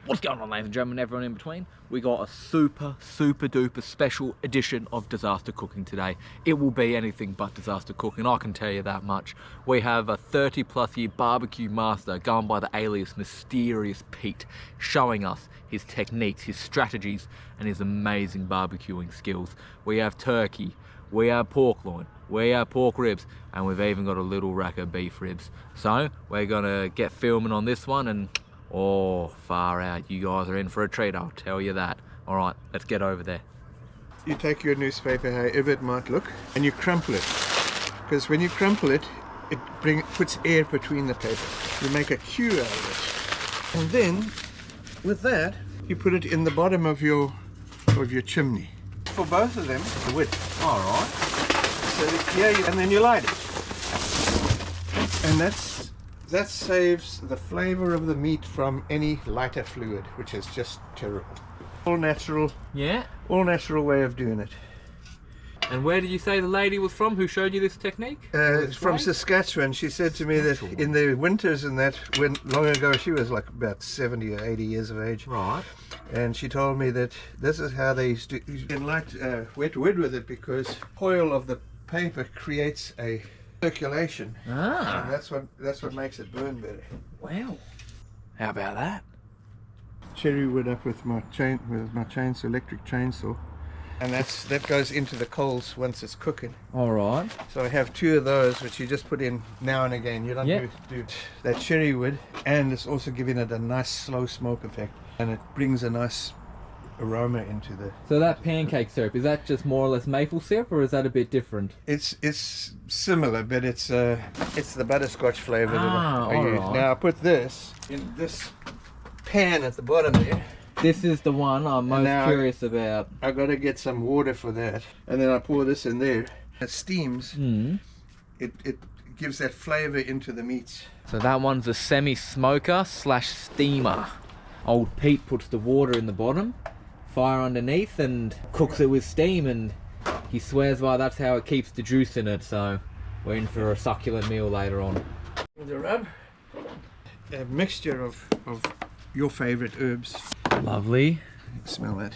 What's going on, ladies and gentlemen, everyone in between? We got a super duper special edition of Disaster Cooking today. It will be anything but disaster cooking, I can tell you that much. We have a 30+ year BBQ Master going by the alias Mysterious Pett, showing us his techniques, his strategies, and his amazing barbecuing skills. We have turkey, we have pork loin, we have pork ribs, and we've even got a little rack of beef ribs. So we're gonna get filming on this one, and oh, far out. You guys are in for a treat, I'll tell you that. All right, let's get over there. You take your newspaper, however it might look, and you crumple it. Because when you crumple it, it puts air between the paper. You make a queue out of it. And then, with that, you put it in the bottom of your chimney. For both of them, the width. All right. So yeah, and then you light it. And that saves the flavor of the meat from any lighter fluid, which is just terrible. All natural. Yeah. All natural way of doing it. And where did you say the lady was from who showed you this technique? From Saskatchewan. She said to me that in the winters and that, when long ago, she was like about 70 or 80 years of age. Right. And she told me that this is how they used to light wet wood with it, because oil of the paper creates a circulation. Ah. And that's what makes it burn better. Wow. How about that? Cherry wood up with my chainsaw, electric chainsaw, and that goes into the coals once it's cooking. All right. So I have 2 of those, which you just put in now and again. You don't do that cherry wood, and it's also giving it a nice slow smoke effect, and it brings a nice aroma into the. So that pancake syrup, is that just more or less maple syrup, or is that a bit different? It's similar, but it's the butterscotch flavor that I use. right. Now I put this in this pan at the bottom there. This is the one I'm most curious about. I got to get some water for that, and then I pour this in there. It steams. It gives that flavor into the meats. So that one's a semi-smoker / steamer. Old Pete puts the water in the bottom, fire underneath, and cooks it with steam, and he swears by that's how it keeps the juice in it. So we're in for a succulent meal later on. The rub, a mixture of your favorite herbs. Lovely. Smell that.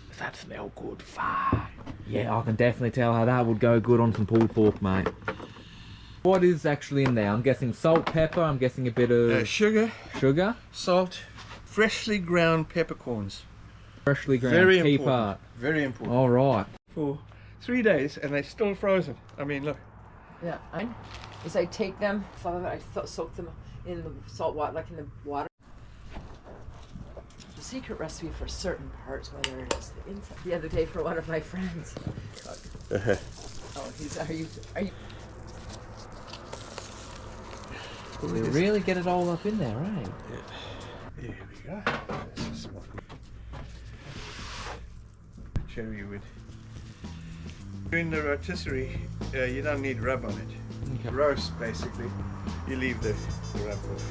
Does that smell good? Fuck. Yeah, I can definitely tell how that would go good on some pulled pork, mate. What is actually in there? I'm guessing salt, pepper, I'm guessing a bit of sugar, salt, freshly ground peppercorns. Freshly ground, very key important. part. Very important. All right. For 3 days, and they're still frozen. I mean, look. Yeah, is I take them, some of it I soak them in the salt water, like in the water. The secret recipe for certain parts, whether it is the inside. The other day for one of my friends. Oh, are you? We really get it all up in there, right? Yeah. Here we go. This is what cherry wood. Doing the rotisserie, you don't need rub on it. Okay. Roast, basically, you leave the rub off.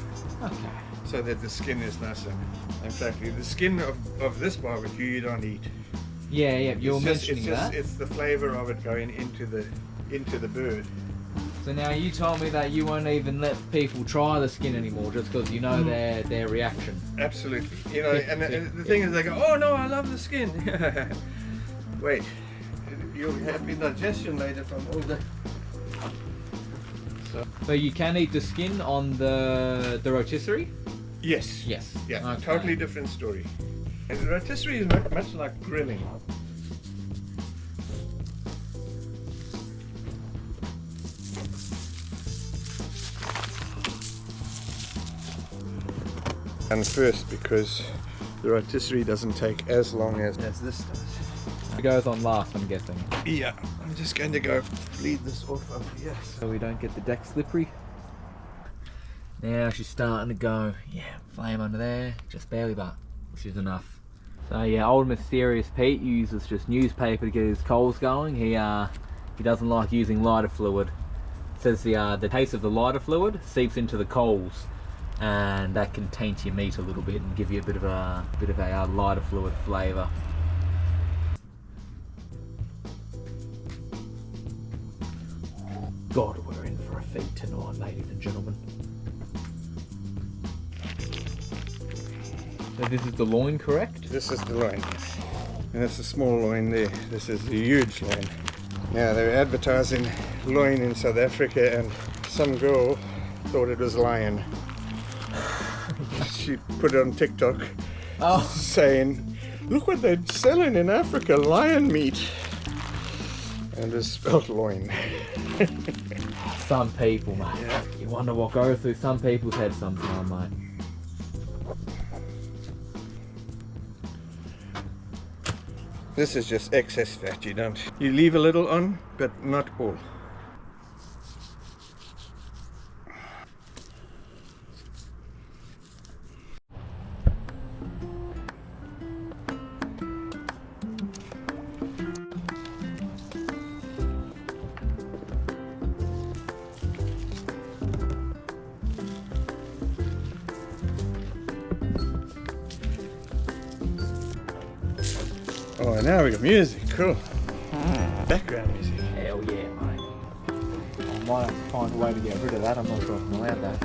Okay. So that the skin is nice and flaky. The skin of this barbecue you don't eat. Yeah, you're mentioning that. It's the flavor of it going into the bird. So now you told me that you won't even let people try the skin anymore just because you know their reaction. Absolutely. You know, and the thing is, they go, "Oh no, I love the skin." Wait, you'll have indigestion later from all the. So you can eat the skin on the rotisserie? Yes. Yes. Yeah. Okay. Totally different story. And the rotisserie is much like grilling. And first, because the rotisserie doesn't take as long as this does. It goes on last, I'm guessing. Yeah, I'm just going to go bleed this off over here. So we don't get the deck slippery. Now she's starting to go, yeah, flame under there, just barely, but which is enough. So yeah, old Mysterious Pett uses just newspaper to get his coals going. He doesn't like using lighter fluid. It says the taste of the lighter fluid seeps into the coals, and that can taint your meat a little bit and give you a bit of a lighter fluid flavour. God, we're in for a feat tonight, ladies and gentlemen. So this is the loin, correct? This is the loin, yes. And that's a small loin there. This is the huge loin. Now they were advertising loin in South Africa, and some girl thought it was lion. She put it on TikTok saying, look what they're selling in Africa, lion meat. And it's spelled loin. Some people, mate. Yeah. You wonder what goes through some people's heads sometimes, mate. This is just excess fat. You leave a little on, but not all. Oh, now we got music. Cool. Background music. Hell yeah, mate. I might have to find a way to get rid of that. I'm not sure if I'm allowed that.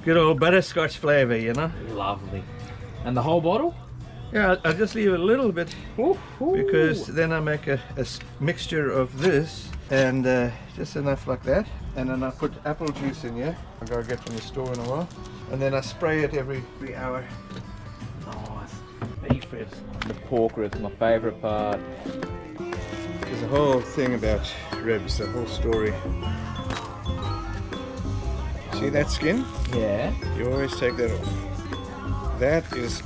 Good old butterscotch flavour, you know? Lovely. And the whole bottle? Yeah, I'll just leave a little bit because then I make a mixture of this and just enough like that. And then I put apple juice in here. I'll go get from the store in a while. And then I spray it every hour. Nice. Beef ribs. The pork ribs, my favourite part. There's a whole thing about ribs, the whole story. See that skin? Yeah. You always take that off. That is,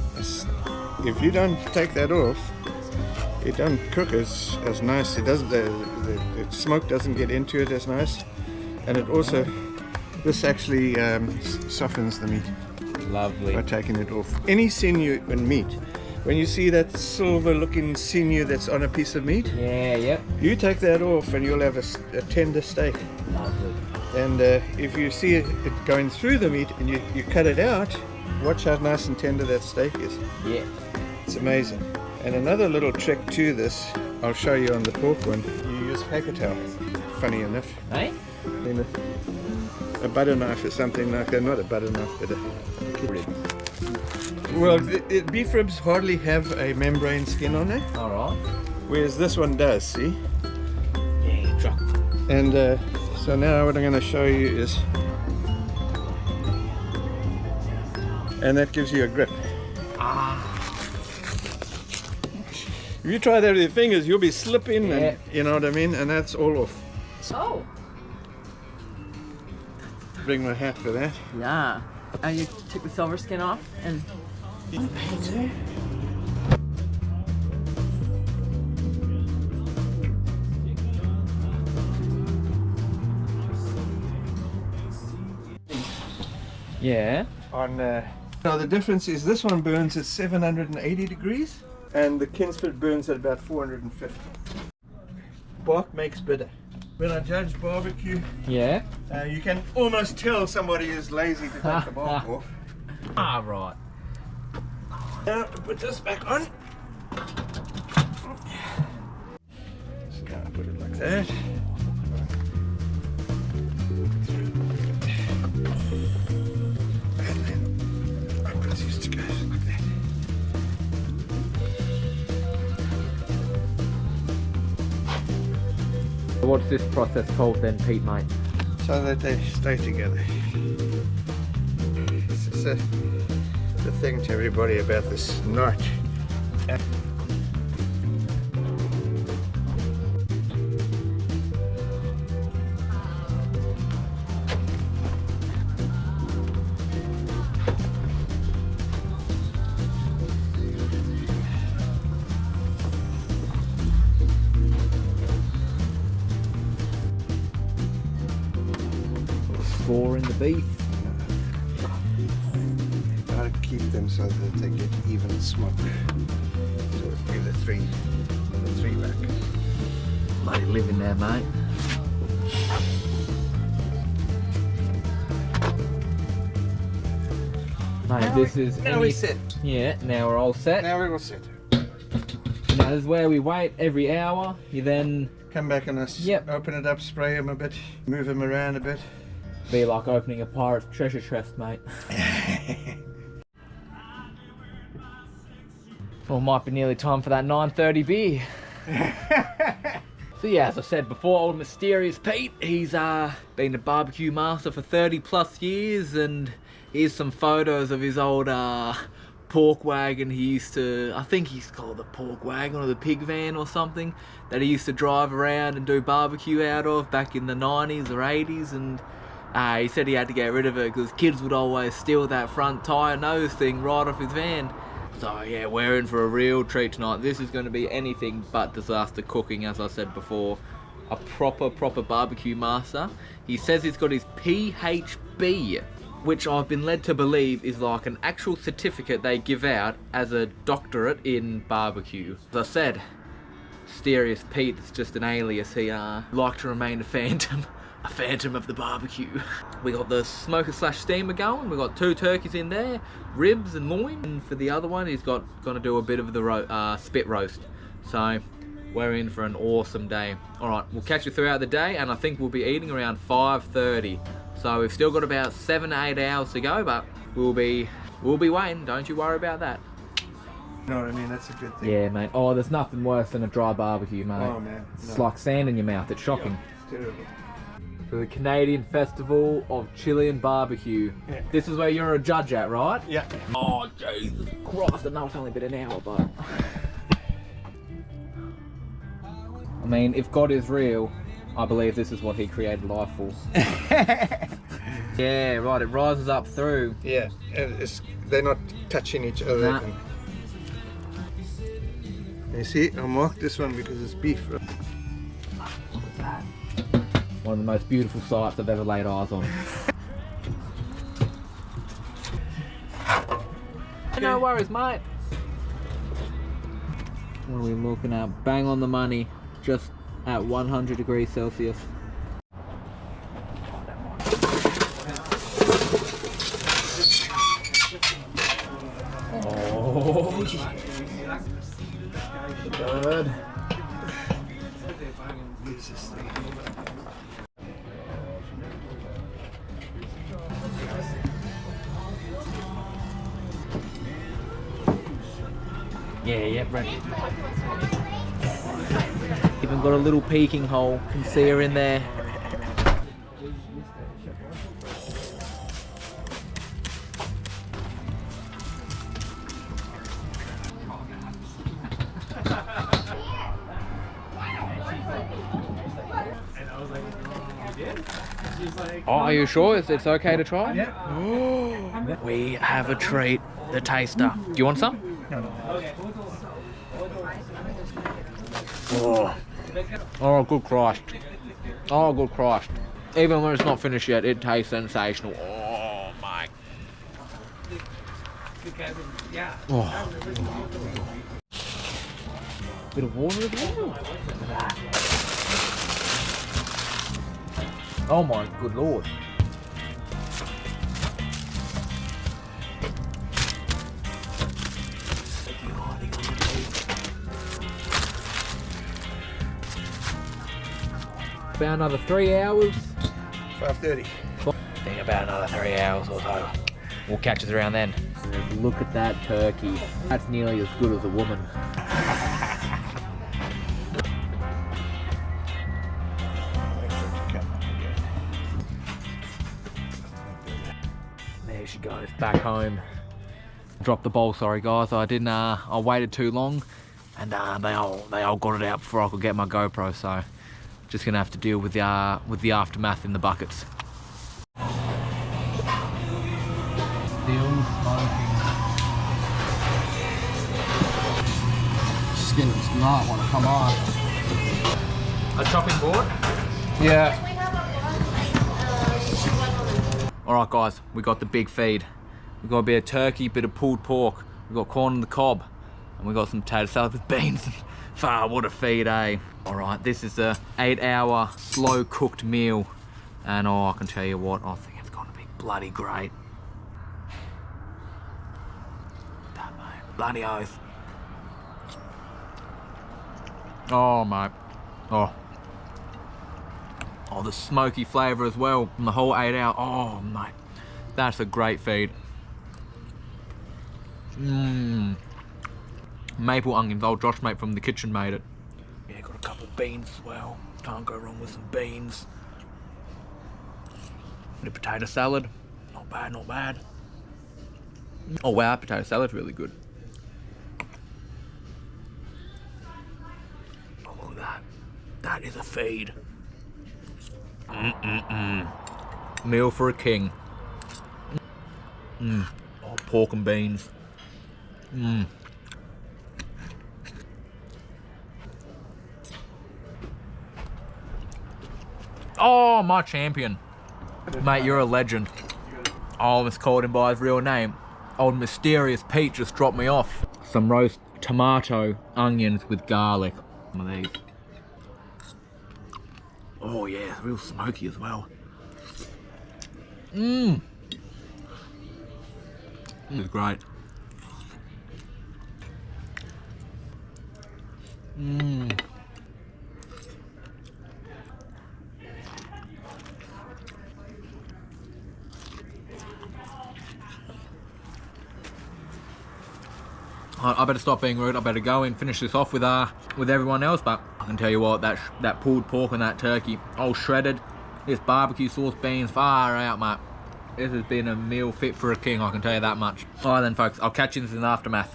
if you don't take that off, it doesn't cook as nice. It doesn't. The smoke doesn't get into it as nice, and it also, this actually softens the meat. Lovely. By taking it off. Any sinew in meat, when you see that silver-looking sinew that's on a piece of meat, Yeah, yep. you take that off, and you'll have a tender steak. Lovely. And if you see it going through the meat and you cut it out, watch how nice and tender that steak is. Yeah. It's amazing. And another little trick to this, I'll show you on the pork one. You use paper towel. Funny enough. Hey? Then a butter knife or something like that. Not a butter knife, but a... Well, beef ribs hardly have a membrane skin on it. Alright. Whereas this one does, see? Yeah, drop. And so now what I'm going to show you is, and that gives you a grip. If you try that with your fingers, you'll be slipping, and you know what I mean, and that's all off. Oh. Bring my hat for that. Yeah. And you took the silver skin off and. Yeah. On now the difference is this one burns at 780 degrees and the Kingsford burns at about 450. Bark makes bitter. When I judge barbecue, Yeah. you can almost tell somebody is lazy to take the bark off. Ah, right. Now to put this back on. So now I put it like that. And then I put these to go like that. What's this process called then, Pete, mate? So that they stay together. It's just the thing to everybody about this knot. Score in the beef. Gotta keep them so that they get even smoke. So it'll be the three back. Bloody living there, mate. Mate, this is... Now we set. Yeah, now we're all set. Now we will set. Now That is where we wait every hour. You then Come back and open it up, spray them a bit, move them around a bit. be like opening a pirate's treasure chest, mate. Well, might be nearly time for that 9:30 beer. So yeah, as I said before, old Mysterious Pett, he's been a BBQ Master for 30+ years, and here's some photos of his old pork wagon. He used to, I think he's called the pork wagon or the pig van or something, that he used to drive around and do barbecue out of back in the 90s or 80s, and he said he had to get rid of it because kids would always steal that front tyre nose thing right off his van. So yeah, we're in for a real treat tonight. This is going to be anything but disaster cooking, as I said before. A proper barbecue master. He says he's got his PhD, which I've been led to believe is like an actual certificate they give out as a doctorate in barbecue. As I said, Mysterious Pett is just an alias. He liked to remain a phantom of the barbecue. We got the smoker slash steamer going. We got 2 turkeys in there, ribs and loin. And for the other one, he's gonna do a bit of the spit roast. So we're in for an awesome day. All right, we'll catch you throughout the day, and I think we'll be eating around 5:30. So we've still got about 7 to 8 hours to go, but we'll be waiting. Don't you worry about that. You know what I mean? That's a good thing. Yeah, mate. Oh, there's nothing worse than a dry barbecue, mate. Oh man, It's like sand in your mouth. It's shocking. It's terrible. For the Canadian Festival of Chilean Barbecue. Yeah. This is where you're a judge at, right? Yeah. Oh, Jesus Christ. I know it's only been an hour, but... I mean, if God is real, I believe this is what he created life for. Yeah, right. It rises up through. Yeah, they're not touching each other. Nah. You see, I marked this one because it's beef. Right? Look at that. One of the most beautiful sights I've ever laid eyes on. No worries, mate. What are we looking at? Bang on the money. Just at 100 degrees Celsius. Oh, good. Yeah, ready. Even got a little peeking hole. Can see her in there. Oh, are you sure it's okay to try? Yeah. We have a treat, the taster. Do you want some? No. Oh, good Christ. Oh, good Christ. Even when it's not finished yet, it tastes sensational. Oh, my. Oh. Bit of water as well. Oh, my good Lord. About another 3 hours. 5:30. I think about another 3 hours or so. We'll catch us around then. Look at that turkey. That's nearly as good as a woman. There she goes, back home. Dropped the bowl, sorry guys. I didn't. I waited too long, and they all got it out before I could get my GoPro. So. Just gonna have to deal with the aftermath in the buckets. Still smoking. Skin does not want to come off. A chopping board? Yeah. All right, guys, we got the big feed. We got a bit of turkey, bit of pulled pork. We got corn on the cob, and we got some potato salad with beans. What a feed, eh? All right, this is a 8-hour slow cooked meal, and oh, I can tell you what, I think it's gonna be bloody great. That mate, bloody oath. Oh, mate. Oh. Oh, the smoky flavour as well from the whole 8 hour. Oh, mate. That's a great feed. Mmm. Maple onions. Old Josh mate from the kitchen made it. Yeah, got a couple of beans as well. Can't go wrong with some beans. The potato salad. Not bad, not bad. Oh wow, potato salad's really good. Oh, look at that. That is a feed. Meal for a king. Oh, pork and beans. Oh, my champion. Mate, you're a legend. I almost called him by his real name. Old Mysterious Pett just dropped me off. Some roast tomato, onions with garlic. Some of these. Oh yeah, real smoky as well. This is great. I better stop being rude. I better go and finish this off with everyone else. But I can tell you what, that pulled pork and that turkey, all shredded. This barbecue sauce beans, far out, mate. This has been a meal fit for a king. I can tell you that much. All right then, folks. I'll catch you in the aftermath.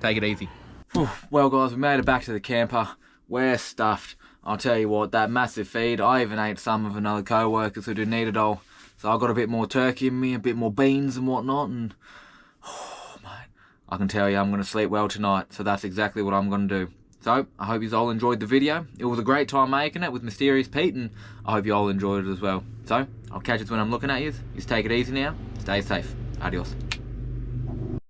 Take it easy. Well, guys, we made it back to the camper. We're stuffed. I'll tell you what, that massive feed. I even ate some of another co-workers who didn't eat it all. So I got a bit more turkey in me, a bit more beans and whatnot, and I can tell you I'm going to sleep well tonight, so that's exactly what I'm going to do. So, I hope you all enjoyed the video. It was a great time making it with Mysterious Pett, and I hope you all enjoyed it as well. So, I'll catch you when I'm looking at you. Just take it easy now. Stay safe. Adios.